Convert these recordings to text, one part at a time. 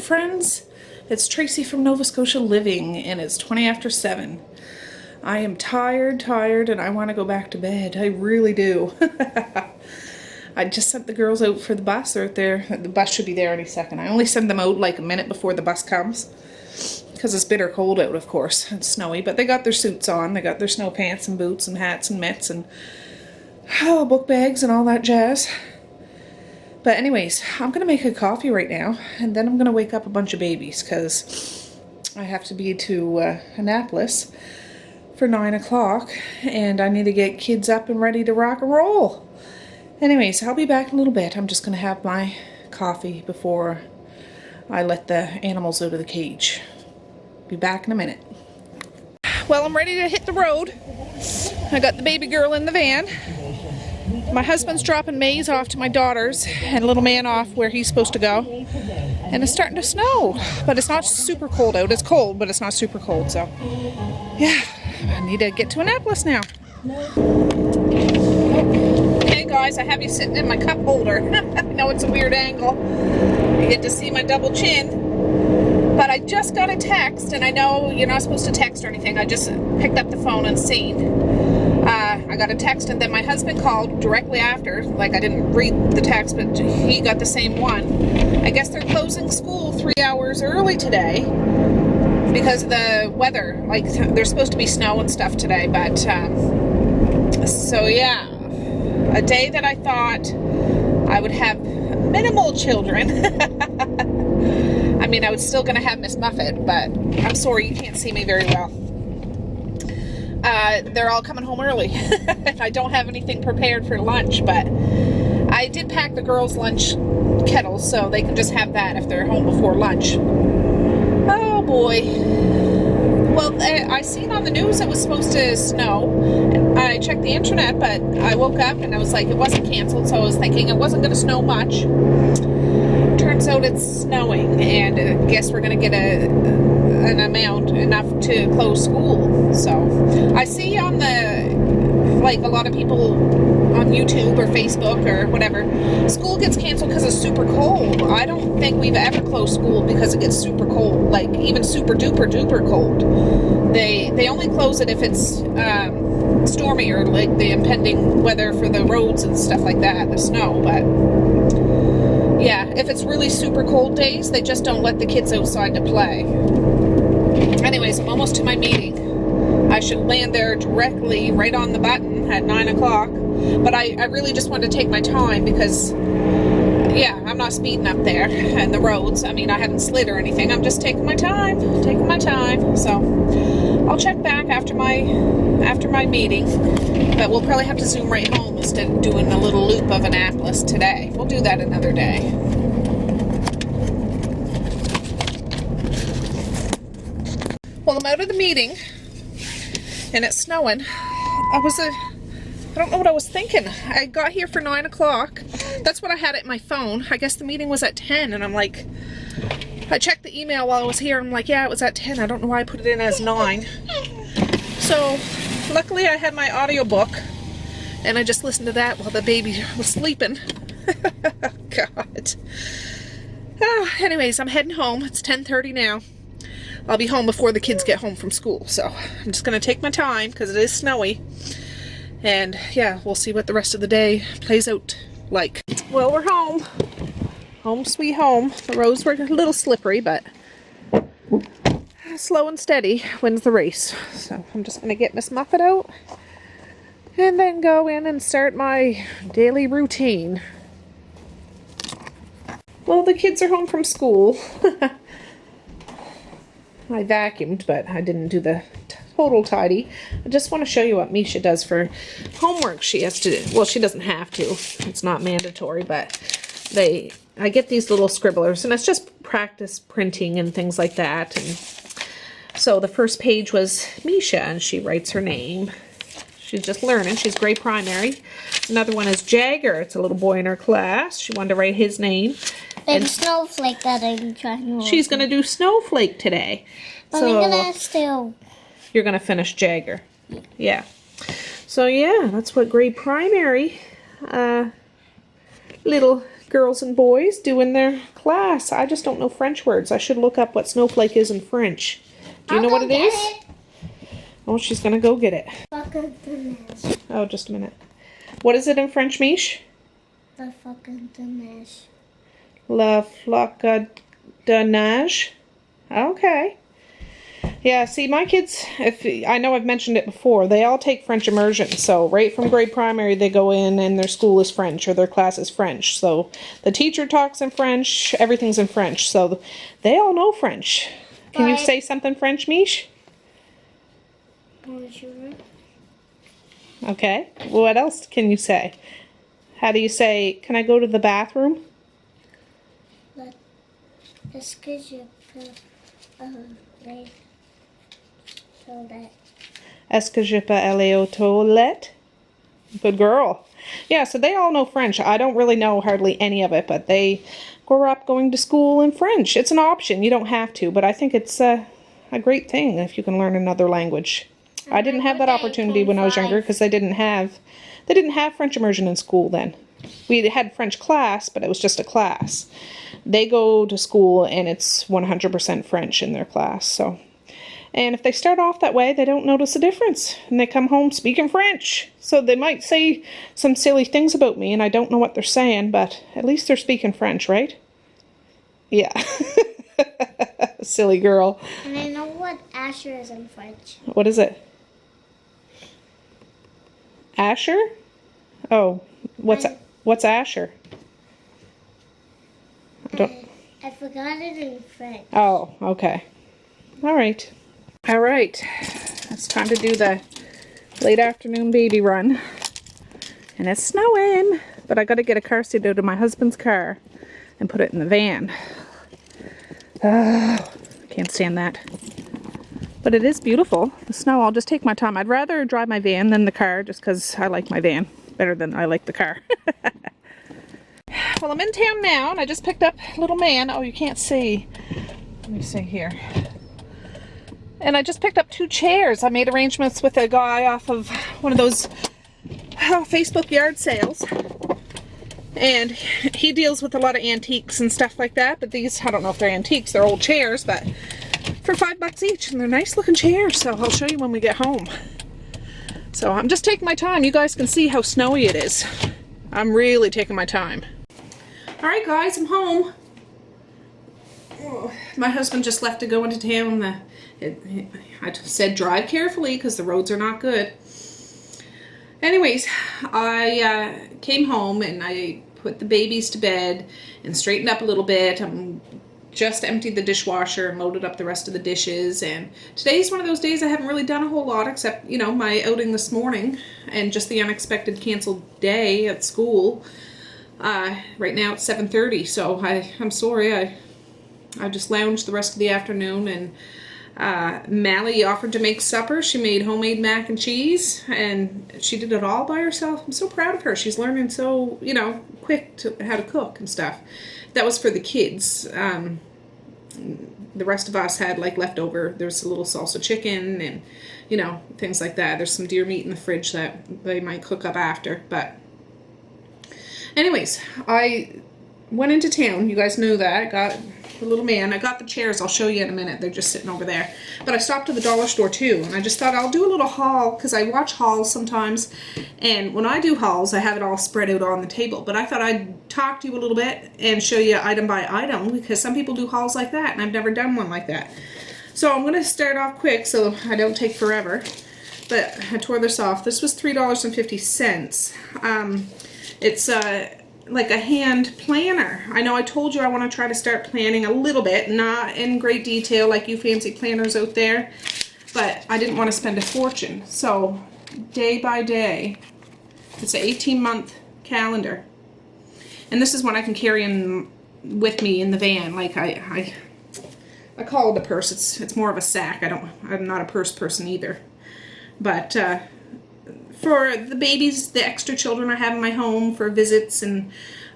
friends. It's Tracey from Nova Scotia Living, and it's 20 after 7. I am tired, and I want to go back to bed. I really do. I just sent the girls out for the bus. They're out there. The bus should be there any second. I only send them out like a minute before the bus comes, because it's bitter cold out, of course. It's snowy, but they got their suits on. They got their snow pants and boots and hats and mitts and book bags and all that jazz. But anyways, I'm going to make a coffee right now, and then I'm going to wake up a bunch of babies, because I have to be to Annapolis for 9 o'clock, and I need to get kids up and ready to rock and roll. Anyways, I'll be back in a little bit. I'm just going to have my coffee before I let the animals out of the cage. Be back in a minute. Well, I'm ready to hit the road. I got the baby girl in the van. My husband's dropping Maze off to my daughter's and little man off where he's supposed to go. And it's starting to snow, but it's not super cold out. It's cold, but it's not super cold, so yeah, I need to get to Annapolis now. Hey guys, I have you sitting in my cup holder. I know it's a weird angle. You get to see my double chin. But I just got a text, and I know you're not supposed to text or anything. I just picked up the phone and seen. I got a text, and then my husband called directly after. Like, I didn't read the text, but he got the same one. I guess they're closing school 3 hours early today because of the weather. Like, there's supposed to be snow and stuff today, but so yeah, a day that I thought I would have minimal children. I mean, I was still going to have Miss Muffet, but I'm sorry, you can't see me very well. They're all coming home early. I don't have anything prepared for lunch, but I did pack the girls' lunch kettles, so they can just have that if they're home before lunch. Oh boy. Well, I seen on the news it was supposed to snow. I checked the internet, but I woke up and I was like, it wasn't canceled, so I was thinking it wasn't going to snow much. Turns out it's snowing, and I guess we're going to get an amount enough to close school. So I see on like a lot of people on YouTube or Facebook or whatever, school gets canceled because it's super cold. I don't think we've ever closed school because it gets super cold, like even super duper duper cold. They only close it if it's stormy or like the impending weather for the roads and stuff like that, the snow. But yeah, if it's really super cold days, they just don't let the kids outside to play. Anyways, I'm almost to my meeting. I should land there directly, right on the button at 9 o'clock. But I really just wanted to take my time because, yeah, I'm not speeding up there and the roads. I mean, I haven't slid or anything. I'm just taking my time, So I'll check back after my meeting. But we'll probably have to zoom right home instead of doing a little loop of Annapolis today. We'll do that another day. Well, I'm out of the meeting, and it's snowing. I don't know what I was thinking. I got here for 9 o'clock. That's what I had at my phone. I guess the meeting was at 10, and I'm like, I checked the email while I was here, and I'm like, yeah, it was at 10. I don't know why I put it in as 9. So, luckily I had my audiobook, and I just listened to that while the baby was sleeping. God. Anyways, I'm heading home. It's 10:30 now. I'll be home before the kids get home from school, so I'm just going to take my time because it is snowy. And yeah, we'll see what the rest of the day plays out like. Well, we're home. Home sweet home. The roads were a little slippery, but slow and steady wins the race. So I'm just going to get Miss Muffet out and then go in and start my daily routine. Well, the kids are home from school. I vacuumed, but I didn't do the total tidy. I just want to show you what Misha does for homework. She has to, well, she doesn't have to. It's not mandatory, but I get these little scribblers, and it's just practice printing and things like that. And so the first page was Misha, and she writes her name. She's just learning. She's grade primary. Another one is Jagger. It's a little boy in her class. She wanted to write his name. And Snowflake that I'm trying to. She's going to do Snowflake today. But so I'm going to still. You're going to finish Jagger. Yeah. So yeah, that's what grade primary little girls and boys doing their class. I just don't know French words. I should look up what snowflake is in French. Do you know what it is? Oh, she's gonna go get it. Oh, just a minute. What is it in French, Mish? La fucking de neige. La flaque de neige. Okay. Yeah, see, my kids, I know I've mentioned it before, they all take French immersion. So right from grade primary, they go in and their school is French or their class is French. So the teacher talks in French, everything's in French. So they all know French. Can you say something French, Mish? Bonjour. Okay. What else can you say? How do you say, can I go to the bathroom? Est-ce que je peux aller toilette? Est-ce que je peux aller aux toilettes? Good girl. Yeah, so they all know French. I don't really know hardly any of it, but they grow up going to school in French. It's an option. You don't have to, but I think it's a great thing if you can learn another language. I didn't have that opportunity when I was younger because they didn't have French immersion in school then. We had French class, but it was just a class. They go to school and it's 100% French in their class. So, and if they start off that way, they don't notice a difference. And they come home speaking French. So they might say some silly things about me and I don't know what they're saying, but at least they're speaking French, right? Yeah. Silly girl. And I know what Asher is in French. What is it? Asher? Oh, what's Asher? I forgot it in French. Oh, okay. All right. All right. It's time to do the late afternoon baby run. And it's snowing, but I got to get a car seat out of my husband's car and put it in the van. Oh, I can't stand that. But it is beautiful. The snow, I'll just take my time. I'd rather drive my van than the car just because I like my van better than I like the car. Well, I'm in town now, and I just picked up little man. Oh, you can't see. Let me see here. And I just picked up 2 chairs. I made arrangements with a guy off of one of those Facebook yard sales. And he deals with a lot of antiques and stuff like that. But these, I don't know if they're antiques. They're old chairs, but for $5 each. And they're nice looking chairs, so I'll show you when we get home. So I'm just taking my time. You guys can see how snowy it is. I'm really taking my time. Alright guys, I'm home. Oh, my husband just left to go into town. I said drive carefully because the roads are not good. Anyways, I came home and I put the babies to bed and straightened up a little bit. I'm just emptied the dishwasher and loaded up the rest of the dishes. And today's one of those days I haven't really done a whole lot except, you know, my outing this morning and just the unexpected canceled day at school. Right now it's 7:30, so I'm sorry. I just lounged the rest of the afternoon, and Mally offered to make supper. She made homemade mac and cheese, and she did it all by herself. I'm so proud of her. She's learning so, you know, quick how to cook and stuff. That was for the kids. The rest of us had like leftover. There's a little salsa chicken and, you know, things like that. There's some deer meat in the fridge that they might cook up after, but anyways, I went into town. You guys know that. I got the little man. I got the chairs. I'll show you in a minute. They're just sitting over there. But I stopped at the dollar store too. And I just thought I'll do a little haul because I watch hauls sometimes. And when I do hauls, I have it all spread out on the table. But I thought I'd talk to you a little bit and show you item by item because some people do hauls like that. And I've never done one like that. So I'm going to start off quick so I don't take forever. But I tore this off. This was $3.50. It's like a hand planner. I know I told you I want to try to start planning a little bit, not in great detail like you fancy planners out there, but I didn't want to spend a fortune. So day by day, it's an 18-month calendar. And this is one I can carry in with me in the van. Like I call it a purse. It's more of a sack. I'm not a purse person either. But for the babies, the extra children I have in my home for visits and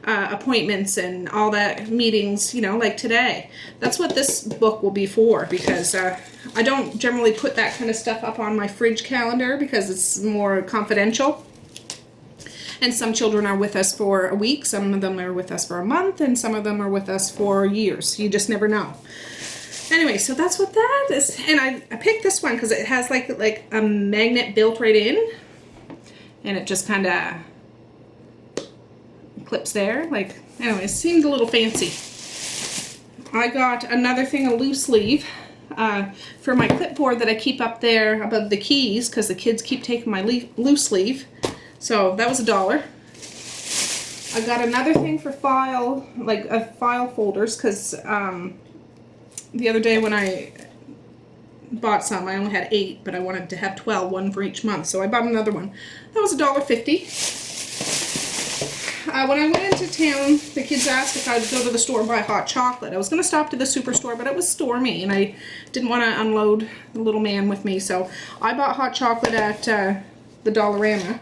appointments and all that, meetings, you know, like today. That's what this book will be for, because I don't generally put that kind of stuff up on my fridge calendar because it's more confidential. And some children are with us for a week, some of them are with us for a month, and some of them are with us for years. You just never know. Anyway, so that's what that is. And I picked this one because it has like a magnet built right in. And it just kind of clips there. Like, anyway, it seemed a little fancy. I got another thing, a loose leaf, for my clipboard that I keep up there above the keys because the kids keep taking my loose leaf. So that was $1. I got another thing for file folders because the other day when I bought some, I only had 8, but I wanted to have 12, one for each month. So I bought another one. That was $1.50. When I went into town, the kids asked if I'd go to the store and buy hot chocolate. I was going to stop to the superstore, but it was stormy, and I didn't want to unload the little man with me. So I bought hot chocolate at the Dollarama.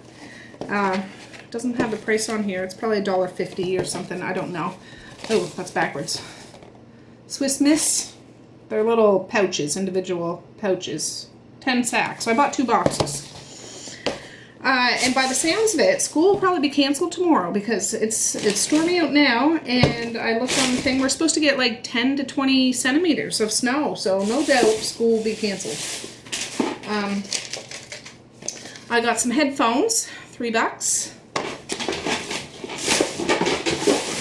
Doesn't have the price on here. It's probably $1.50 or something. I don't know. Oh, that's backwards. Swiss Miss. They're little pouches, individual pouches. 10 sacks. So I bought 2 boxes. And by the sounds of it, school will probably be canceled tomorrow because it's stormy out now, and I looked on the thing, we're supposed to get like 10 to 20 centimeters of snow, so no doubt school will be canceled. I got some headphones, $3.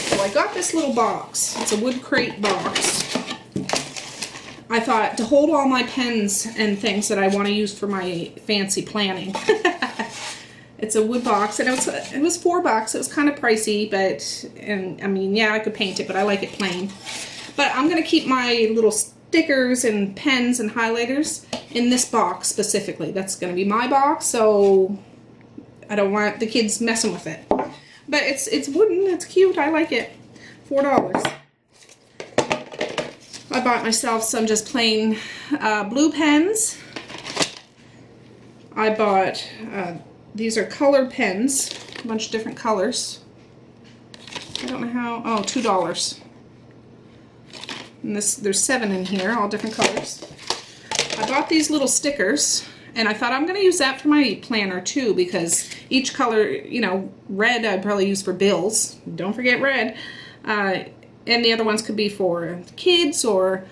So I got this little box. It's a wood crate box. I thought to hold all my pens and things that I want to use for my fancy planning. It's a wood box, and it was $4. It was kind of pricey, but, and I mean, yeah, I could paint it, but I like it plain. But I'm going to keep my little stickers and pens and highlighters in this box specifically. That's going to be my box, so I don't want the kids messing with it. But it's wooden, it's cute, I like it. $4. I bought myself some just plain blue pens. I bought, these are colored pens, a bunch of different colors. I don't know how, oh, $2. And there's 7 in here, all different colors. I bought these little stickers, and I thought I'm going to use that for my planner too, because each color, you know, red I'd probably use for bills. Don't forget red. And the other ones could be for kids or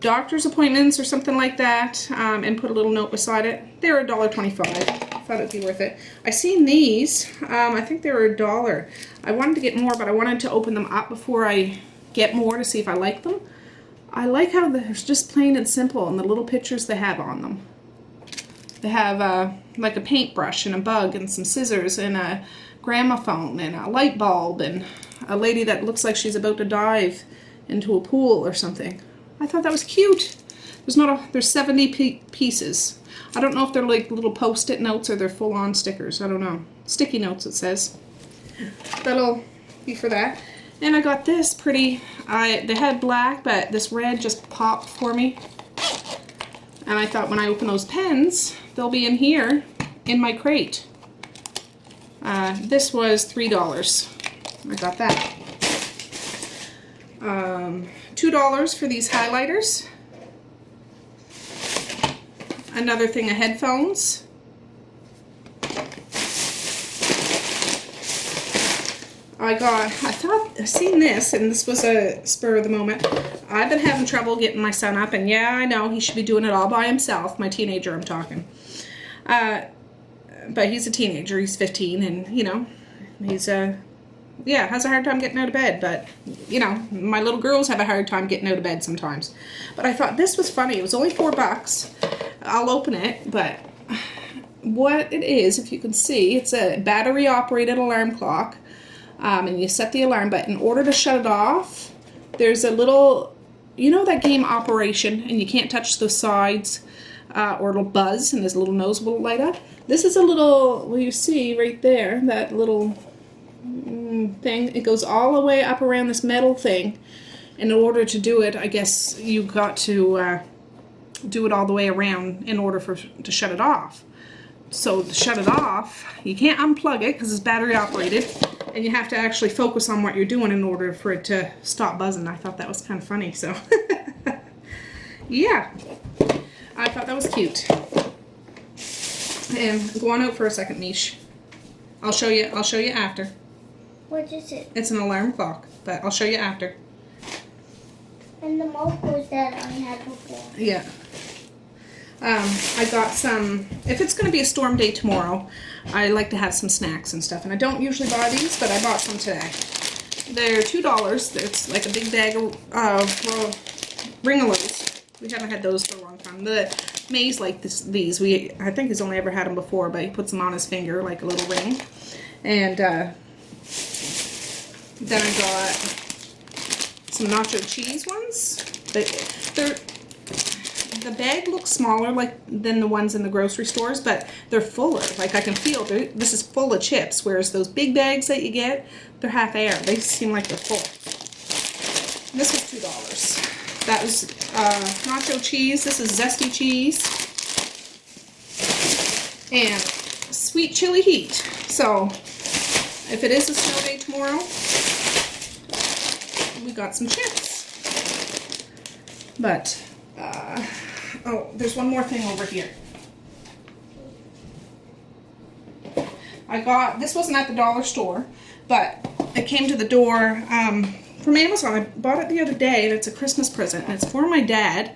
doctor's appointments or something like that, and put a little note beside it. They're $1.25. Thought it'd be worth it. I seen these. I think they were $1. I wanted to get more, but I wanted to open them up before I get more to see if I like them. I like how they're just plain and simple, and the little pictures they have on them. They have like a paintbrush and a bug and some scissors and a gramophone and a light bulb and a lady that looks like she's about to dive into a pool or something. I thought that was cute. There's 70 pieces. I don't know if they're like little post-it notes or they're full-on stickers. I don't know. Sticky notes, it says. That'll be for that. And I got this pretty, they had black, but this red just popped for me. And I thought when I open those pens, they'll be in here in my crate. This was $3. I got that. $2 for these highlighters. Another thing of headphones. I seen this, and this was a spur of the moment. I've been having trouble getting my son up, and yeah, I know he should be doing it all by himself, my teenager I'm talking. But he's a teenager, he's 15, and you know, he's has a hard time getting out of bed, but you know, my little girls have a hard time getting out of bed sometimes. But I thought this was funny. It was only $4. I'll open it, but what it is, if you can see, it's a battery operated alarm clock, and you set the alarm, but in order to shut it off, there's a little, you know that game Operation, and you can't touch the sides, or it'll buzz and this little nose will light up. This is a little, well, you see right there, that little thing, it goes all the way up around this metal thing. In order to do it, I guess you got to do it all the way around in order to shut it off. So to shut it off, you can't unplug it because it's battery operated, and you have to actually focus on what you're doing in order for it to stop buzzing. I thought that was kind of funny, so yeah, I thought that was cute. And go on out for a second, Mish. I'll show you after. What is it? It's an alarm clock, but I'll show you after. And the mofos that I had before. Yeah. I got some, if it's going to be a storm day tomorrow, I like to have some snacks and stuff. And I don't usually buy these, but I bought some today. They're $2. It's like a big bag of Ringaloos. We haven't had those for a long time. The May's like these. I think he's only ever had them before, but he puts them on his finger like a little ring. And then I got some nacho cheese ones. The bag looks smaller than the ones in the grocery stores, but they're fuller. Like I can feel this is full of chips, whereas those big bags that you get, they're half air. They seem like they're full. And this was $2. That was nacho cheese. This is zesty cheese and sweet chili heat. So if it is a snow day tomorrow, we got some chips. But oh, there's one more thing over here. I got, this wasn't at the dollar store, but it came to the door from Amazon. I bought it the other day, and it's a Christmas present, and it's for my dad,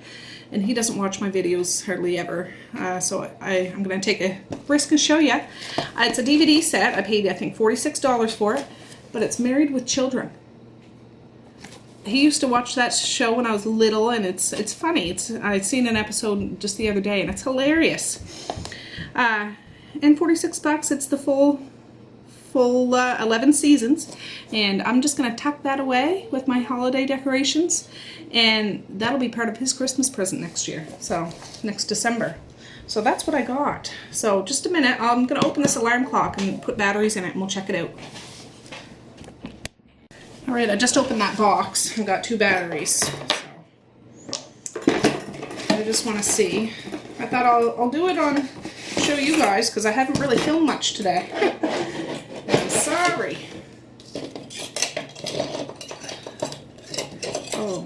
and he doesn't watch my videos hardly ever, so I'm going to take a risk and show you. It's a DVD set. I paid, I think, $46 for it, but it's Married with Children. He used to watch that show when I was little, and it's funny. I'd seen an episode just the other day, and it's hilarious. And $46, it's the full 11 seasons, and I'm just gonna tuck that away with my holiday decorations, and that'll be part of his Christmas present next year. So next December. So that's what I got. So just a minute. I'm gonna open this alarm clock and put batteries in it, and we'll check it out. Alright, I just opened that box and got 2 batteries. So I just want to see. I thought I'll do it on, show you guys, because I haven't really filmed much today. I'm sorry. Oh,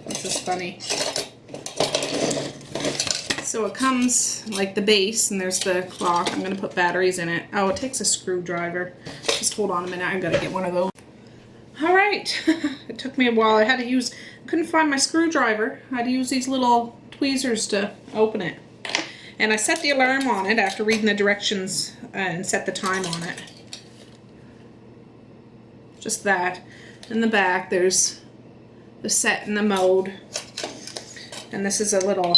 this is funny. So it comes like the base, and there's the clock. I'm going to put batteries in it. Oh, it takes a screwdriver. Just hold on a minute. I've got to get one of those. Alright, it took me a while. I couldn't find my screwdriver. I had to use these little tweezers to open it. And I set the alarm on it after reading the directions and set the time on it. Just that. In the back there's the set and the mode. And this is a little,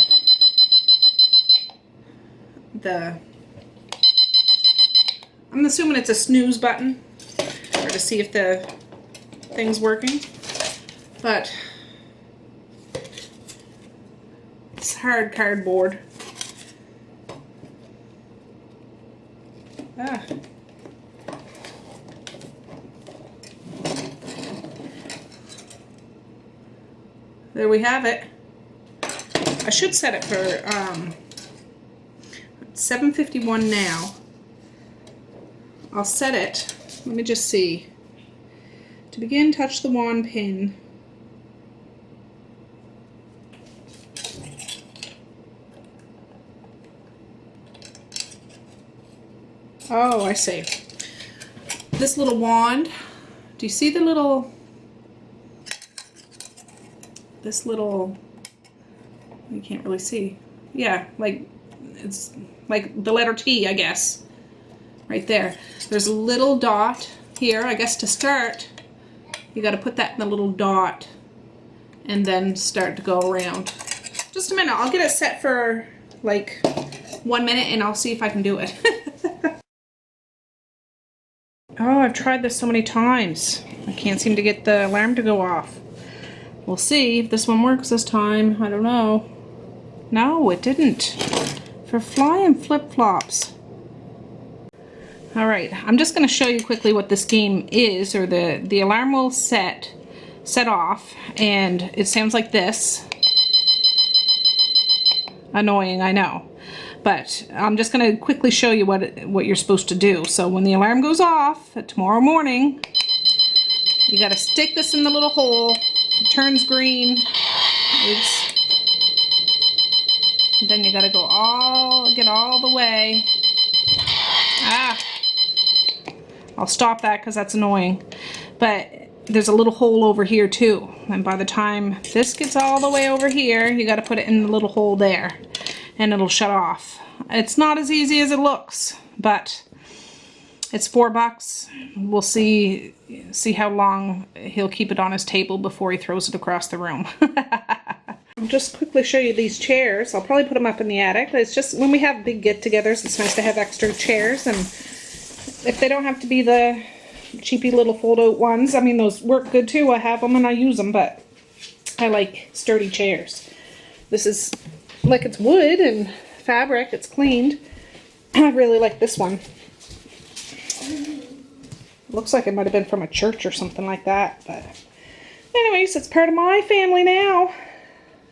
I'm assuming it's a snooze button, or to see if the thing's working, but it's hard cardboard. There we have it. I should set it for 7:51 now. I'll set it. Let me just see. To begin, touch the wand pin. Oh, I see. This little wand, do you see the little, you can't really see. Yeah, like, it's like the letter T, I guess. Right there. There's a little dot here, I guess to start. You got to put that in the little dot and then start to go around. Just a minute, I'll get it set for like 1 minute and I'll see if I can do it. Oh, I've tried this so many times. I can't seem to get the alarm to go off. We'll see if this one works this time. I don't know. No, it didn't. For flying flip-flops. Alright, I'm just going to show you quickly what this game is, or the alarm will set off, and it sounds like this. Annoying, I know. But I'm just going to quickly show you what you're supposed to do. So when the alarm goes off tomorrow morning, you got to stick this in the little hole. It turns green. Then you got to go get all the way. I'll stop that because that's annoying. But there's a little hole over here too. And by the time this gets all the way over here, you got to put it in the little hole there. And it'll shut off. It's not as easy as it looks, but it's $4. We'll see how long he'll keep it on his table before he throws it across the room. I'll just quickly show you these chairs. I'll probably put them up in the attic. It's just when we have big get-togethers, it's nice to have extra chairs. And if they don't have to be the cheapy little fold-out ones, I mean, those work good too. I have them and I use them, but I like sturdy chairs. This is like it's wood and fabric. It's cleaned. I really like this one. Looks like it might have been from a church or something like that, but anyways, it's part of my family now.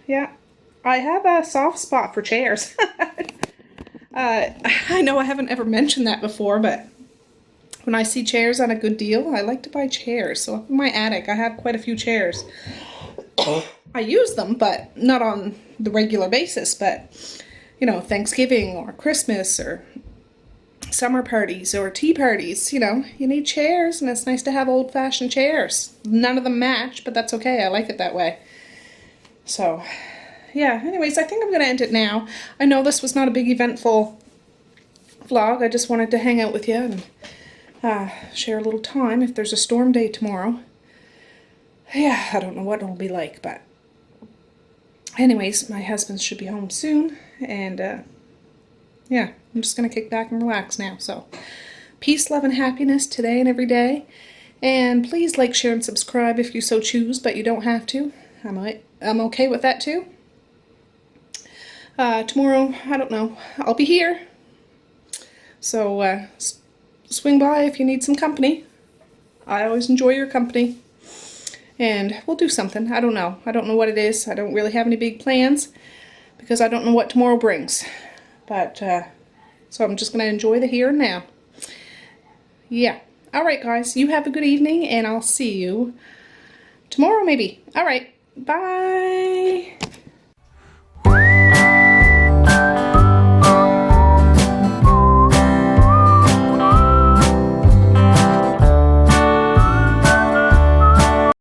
Yeah, I have a soft spot for chairs. I know I haven't ever mentioned that before, but when I see chairs on a good deal, I like to buy chairs. So up in my attic, I have quite a few chairs. I use them, but not on the regular basis, but you know, Thanksgiving or Christmas or summer parties or tea parties, you know, you need chairs, and it's nice to have old-fashioned chairs. None of them match, but that's okay. I like it that way. So, yeah, anyways, I think I'm going to end it now. I know this was not a big eventful vlog. I just wanted to hang out with you and share a little time if there's a storm day tomorrow. Yeah, I don't know what it'll be like, but anyways, my husband should be home soon, and yeah, I'm just going to kick back and relax now. So, peace, love, and happiness today and every day. And please like, share, and subscribe if you so choose, but you don't have to. I'm okay with that too. Tomorrow, I don't know, I'll be here. So, swing by if you need some company. I always enjoy your company. And we'll do something. I don't know. I don't know what it is. I don't really have any big plans because I don't know what tomorrow brings. But, so I'm just going to enjoy the here and now. Yeah. Alright guys, you have a good evening and I'll see you tomorrow maybe. Alright, bye!